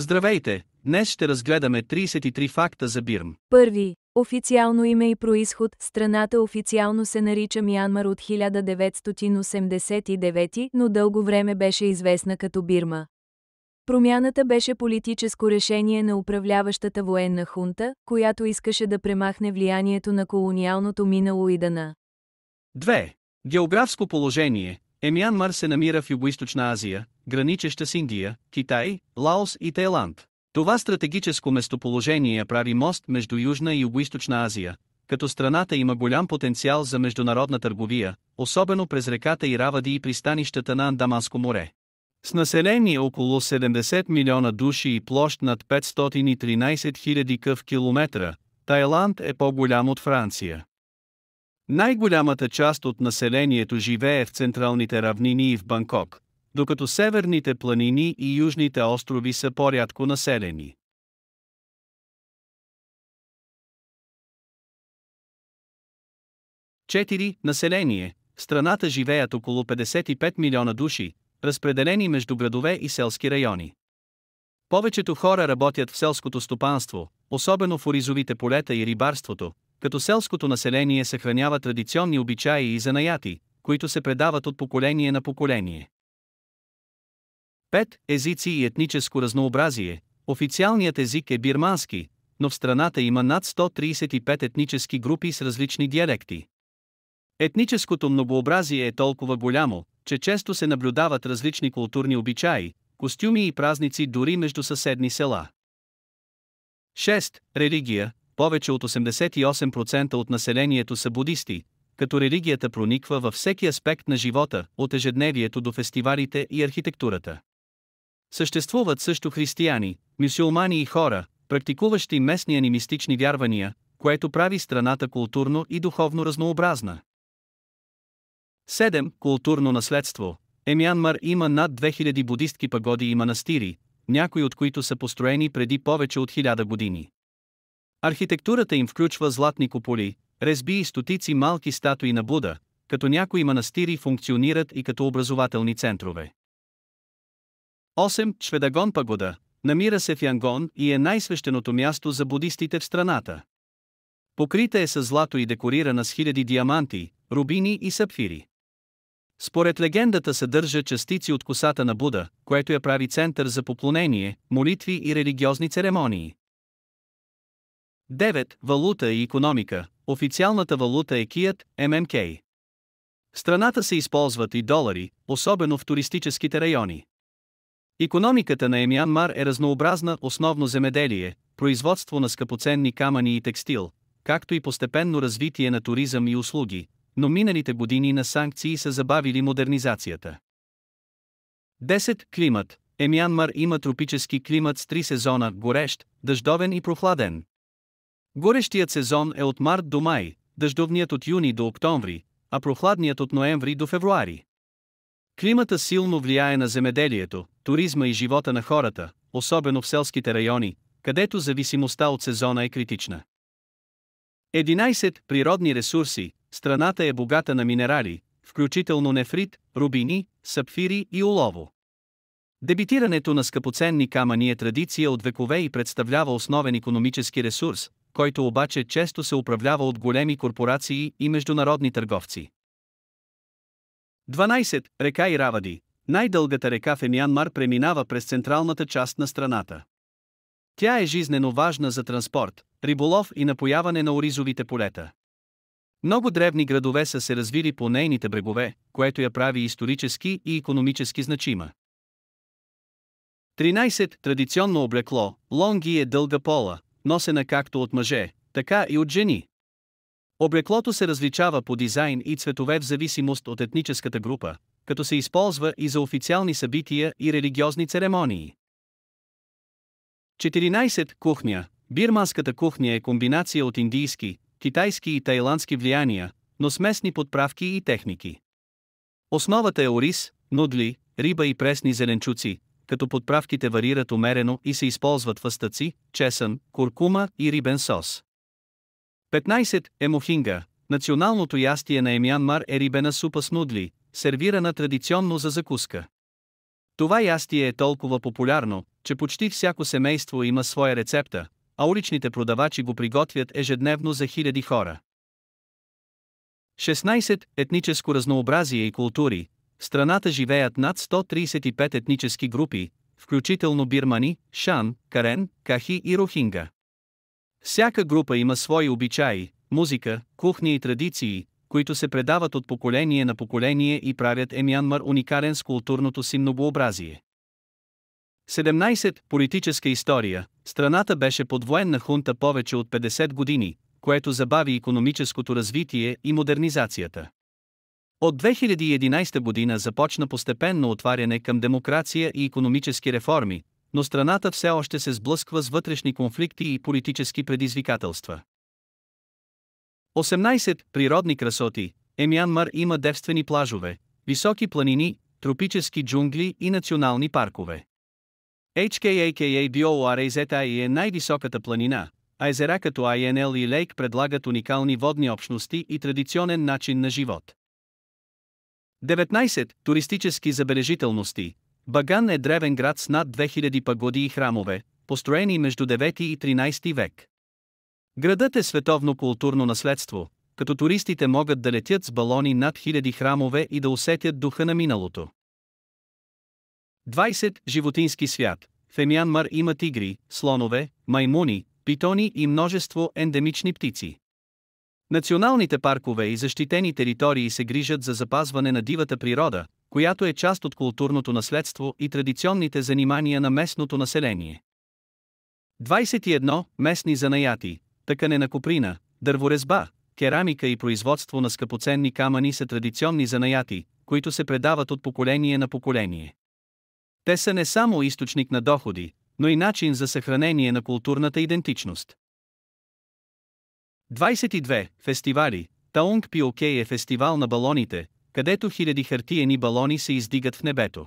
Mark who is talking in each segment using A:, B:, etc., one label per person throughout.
A: Здравейте, днес ще разгледаме 33 факта за Бирм.
B: Първи. Официално име и произход. Страната официално се нарича Мянмар от 1989, но дълго време беше известна като Бирма. Промяната беше политическо решение на управляващата военна хунта, която искаше да премахне влиянието на колониалното минало и дана.
A: 2. Географско положение. Мянмар се намира в Югоизточна Азия, граничеща с Индия, Китай, Лаос и Тайланд. Това стратегическо местоположение прави мост между Южна и Югоизточна Азия, като страната има голям потенциал за международна търговия, особено през реката Иравади и пристанищата на Андаманско море. С население около 70 милиона души и площ над 513 000 къв километра, Тайланд е по-голям от Франция. Най-голямата част от населението живее в централните равнини и в Банкок, докато северните планини и южните острови са по-рядко населени. Четири. Население. В страната живеят около 55 милиона души, разпределени между градове и селски райони. Повечето хора работят в селското стопанство, особено в оризовите полета и рибарството, като селското население съхранява традиционни обичаи и занаяти, които се предават от поколение на поколение. 5. Езици и етническо разнообразие. Официалният език е бирмански, но в страната има над 135 етнически групи с различни диалекти. Етническото многообразие е толкова голямо, че често се наблюдават различни културни обичаи, костюми и празници дори между съседни села. 6. Религия. Повече от 88% от населението са будисти, като религията прониква във всеки аспект на живота, от ежедневието до фестивалите и архитектурата. Съществуват също християни, мюсюлмани и хора, практикуващи местни анимистични вярвания, което прави страната културно и духовно разнообразна. 7. Културно наследство. Мянмар има над 2000 будистки пагоди и манастири, някои от които са построени преди повече от 1000 години. Архитектурата им включва златни куполи, резби и стотици малки статуи на Буда, като някои манастири функционират и като образователни центрове. 8. Чведагон пагода. Намира се в Янгон и е най-свещеното място за будистите в страната. Покрита е с злато и декорирана с хиляди диаманти, рубини и сапфири. Според легендата съдържа частици от косата на Буда, което я прави център за поклонение, молитви и религиозни церемонии. 9. Валута и икономика. Официалната валута е кият, ММК. В страната се използват и долари, особено в туристическите райони. Икономиката на Мянмар е разнообразна, основно земеделие, производство на скъпоценни камъни и текстил, както и постепенно развитие на туризъм и услуги, но миналите години на санкции са забавили модернизацията. 10. Климат. Мянмар има тропически климат с 3 сезона – горещ, дъждовен и прохладен. Горещият сезон е от март до май, дъждовният от юни до октомври, а прохладният от ноември до февруари. Климата силно влияе на земеделието, туризма и живота на хората, особено в селските райони, където зависимостта от сезона е критична. 11. Природни ресурси. Страната е богата на минерали, включително нефрит, рубини, сапфири и олово. Дебитирането на скъпоценни камъни е традиция от векове и представлява основен икономически ресурс, който обаче често се управлява от големи корпорации и международни търговци. 12. Река Иравади. Най-дългата река в Мянмар преминава през централната част на страната. Тя е жизнено важна за транспорт, риболов и напояване на оризовите полета. Много древни градове са се развили по нейните брегове, което я прави исторически и икономически значима. 13. Традиционно облекло. Лонги е дълга пола, носена както от мъже, така и от жени. Облеклото се различава по дизайн и цветове в зависимост от етническата група, като се използва и за официални събития и религиозни церемонии. 14. Кухня. Бирманската кухня е комбинация от индийски, китайски и тайландски влияния, но с местни подправки и техники. Основата е ориз, нудли, риба и пресни зеленчуци, като подправките варират умерено и се използват фъстъци, чесън, куркума и рибен сос. 15. Емохинга. Националното ястие на Мянмар е рибена супа с нудли, сервирана традиционно за закуска. Това ястие е толкова популярно, че почти всяко семейство има своя рецепта, а уличните продавачи го приготвят ежедневно за хиляди хора. 16. Етническо разнообразие и култури. В страната живеят над 135 етнически групи, включително бирмани, шан, карен, кахи и рохинга. Всяка група има свои обичаи, музика, кухня и традиции, които се предават от поколение на поколение и правят Мянмар уникален с културното си многообразие. 17. Политическа история. Страната беше под военна хунта повече от 50 години, което забави икономическото развитие и модернизацията. От 2011 година започна постепенно отваряне към демокрация и икономически реформи, но страната все още се сблъсква с вътрешни конфликти и политически предизвикателства. 18. Природни красоти. Мянмар има девствени плажове, високи планини, тропически джунгли и национални паркове. HKAKA BORAZI е най-високата планина, а езера като INL и Лейк предлагат уникални водни общности и традиционен начин на живот. 19. Туристически забележителности. Баган е древен град с над 2000 пагоди и храмове, построени между 9 и 13 век. Градът е световно културно наследство, като туристите могат да летят с балони над хиляди храмове и да усетят духа на миналото. 20. Животински свят. В Мянмар има тигри, слонове, маймуни, питони и множество ендемични птици. Националните паркове и защитени територии се грижат за запазване на дивата природа, която е част от културното наследство и традиционните занимания на местното население. 21. Местни занаяти. Тъкане на коприна, дърворезба, керамика и производство на скъпоценни камъни са традиционни занаяти, които се предават от поколение на поколение. Те са не само източник на доходи, но и начин за съхранение на културната идентичност. 22. Фестивали. Таунг Пиокей е фестивал на балоните, където хиляди хартиени балони се издигат в небето.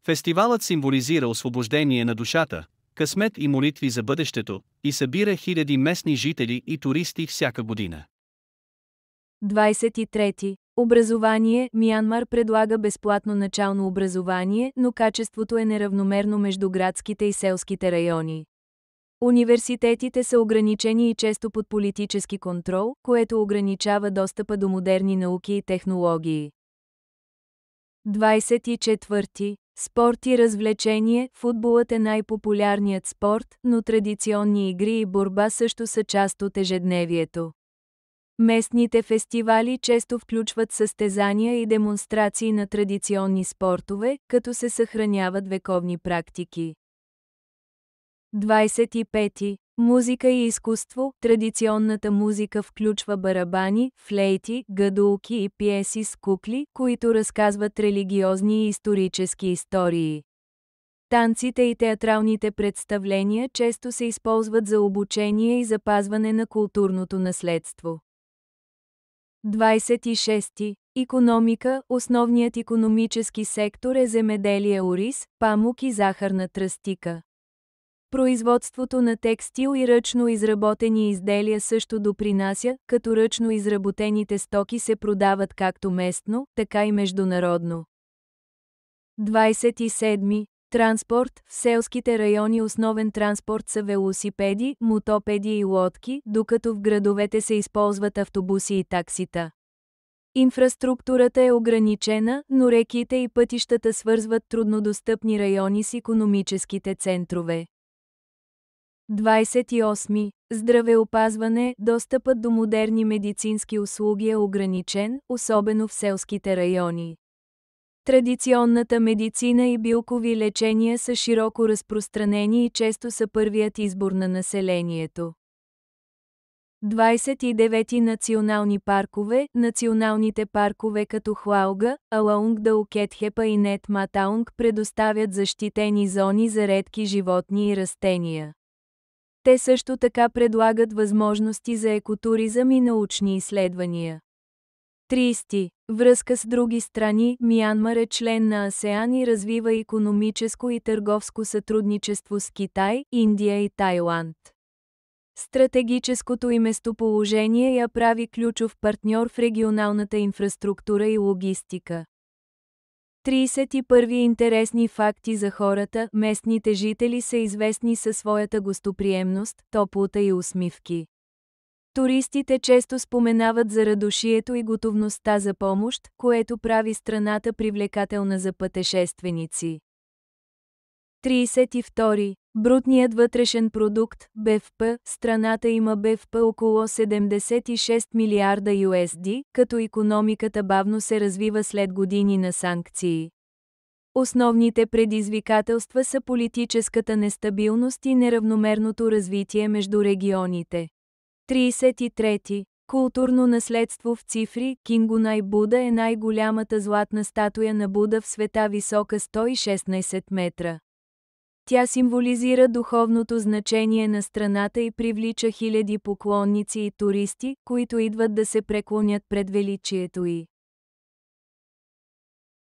A: Фестивалът символизира освобождение на душата, късмет и молитви за бъдещето, и събира хиляди местни жители и туристи всяка година.
B: 23. Образование. Мянмар предлага безплатно начално образование, но качеството е неравномерно между градските и селските райони. Университетите са ограничени и често под политически контрол, което ограничава достъпа до модерни науки и технологии. 24. Спорт и развлечение. Футболът е най-популярният спорт, но традиционни игри и борба също са част от ежедневието. Местните фестивали често включват състезания и демонстрации на традиционни спортове, като се съхраняват вековни практики. 25. Музика и изкуство. Традиционната музика включва барабани, флейти, гадулки и пиеси с кукли, които разказват религиозни и исторически истории. Танците и театралните представления често се използват за обучение и запазване на културното наследство. 26. Икономика. Основният икономически сектор е земеделие, ориз, памук и захарна тръстика. Производството на текстил и ръчно изработени изделия също допринася, като ръчно изработените стоки се продават както местно, така и международно. 27. Транспорт. В селските райони основен транспорт са велосипеди, мотопеди и лодки, докато в градовете се използват автобуси и таксита. Инфраструктурата е ограничена, но реките и пътищата свързват труднодостъпни райони с икономическите центрове. 28. Здравеопазване. Достъпът до модерни медицински услуги е ограничен, особено в селските райони. Традиционната медицина и билкови лечения са широко разпространени и често са първият избор на населението. 29. Национални паркове. Националните паркове като Хуалга, Алаунг Даукетхепа и Нет Матаунг предоставят защитени зони за редки животни и растения. Те също така предлагат възможности за екотуризъм и научни изследвания. 30. Връзка с други страни. Мянмар е член на АСЕАН и развива икономическо и търговско сътрудничество с Китай, Индия и Тайланд. Стратегическото й местоположение я прави ключов партньор в регионалната инфраструктура и логистика. 31 интересни факти за хората. Местните жители са известни със своята гостоприемност, топлота и усмивки. Туристите често споменават за радушието и готовността за помощ, което прави страната привлекателна за пътешественици. 32. Брутният вътрешен продукт, БВП. Страната има БВП около 76 милиарда USD, като икономиката бавно се развива след години на санкции. Основните предизвикателства са политическата нестабилност и неравномерното развитие между регионите. 33. Културно наследство в цифри. Кингунай Буда е най-голямата златна статуя на Буда в света, висока 116 метра. Тя символизира духовното значение на страната и привлича хиляди поклонници и туристи, които идват да се преклонят пред величието й.